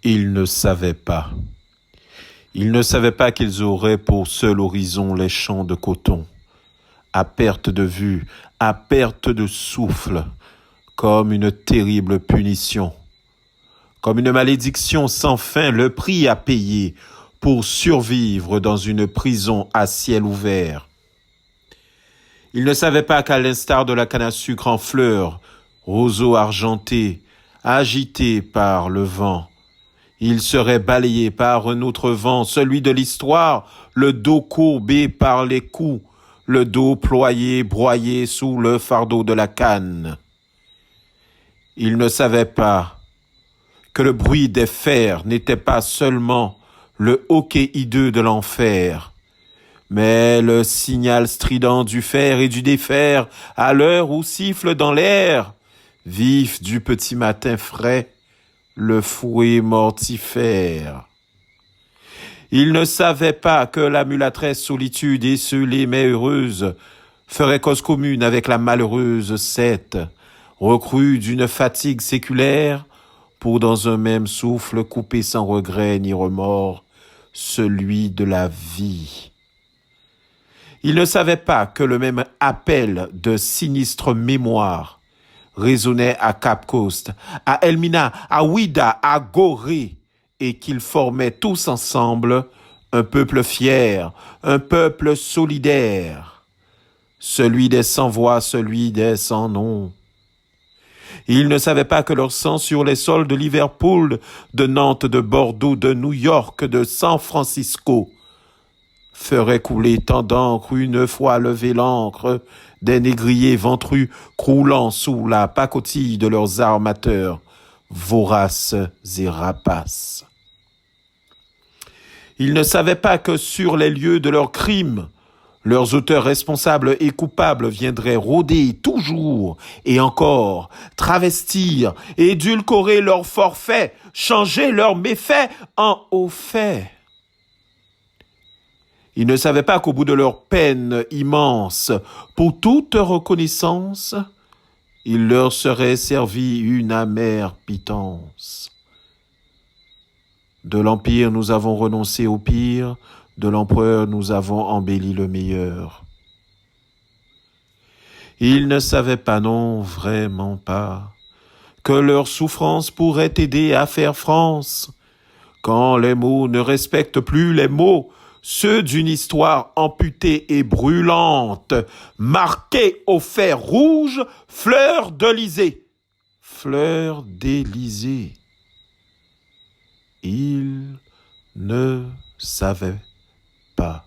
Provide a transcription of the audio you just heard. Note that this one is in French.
Ils ne savaient pas. Ils ne savaient pas qu'ils auraient pour seul horizon les champs de coton, à perte de vue, à perte de souffle, comme une terrible punition, comme une malédiction sans fin, le prix à payer pour survivre dans une prison à ciel ouvert. Ils ne savaient pas qu'à l'instar de la canne à sucre en fleurs, roseau argenté, agité par le vent, il serait balayé par un autre vent, celui de l'histoire, le dos courbé par les coups, le dos ployé, broyé sous le fardeau de la canne. Il ne savait pas que le bruit des fers n'était pas seulement le hoquet hideux de l'enfer, mais le signal strident du fer et du défer à l'heure où siffle dans l'air, vif du petit matin frais, le fouet mortifère. Il ne savait pas que la mulâtresse solitude esseulée mais heureuse ferait cause commune avec la malheureuse Sète, recrue d'une fatigue séculaire, pour dans un même souffle couper sans regret ni remords celui de la vie. Il ne savait pas que le même appel de sinistre mémoire résonnait à Cap Coast, à Elmina, à Ouida, à Gorée, et qu'ils formaient tous ensemble un peuple fier, un peuple solidaire, celui des sans-voix, celui des sans-nom. Ils ne savaient pas que leur sang sur les sols de Liverpool, de Nantes, de Bordeaux, de New York, de San Francisco, ferait couler tant d'encre une fois levé l'encre des négriers ventrus croulant sous la pacotille de leurs armateurs, voraces et rapaces. Ils ne savaient pas que sur les lieux de leurs crimes, leurs auteurs responsables et coupables viendraient rôder toujours et encore, travestir, édulcorer leurs forfaits, changer leurs méfaits en hauts faits. Ils ne savaient pas qu'au bout de leur peine immense, pour toute reconnaissance, il leur serait servi une amère pitance. De l'Empire, nous avons renoncé au pire, de l'Empereur, nous avons embelli le meilleur. Ils ne savaient pas, non, vraiment pas, que leur souffrance pourrait aider à faire France, quand les mots ne respectent plus les mots, ceux d'une histoire amputée et brûlante, marquée au fer rouge, fleur d'Elysée. Fleur d'Élysée. Ils ne savaient pas.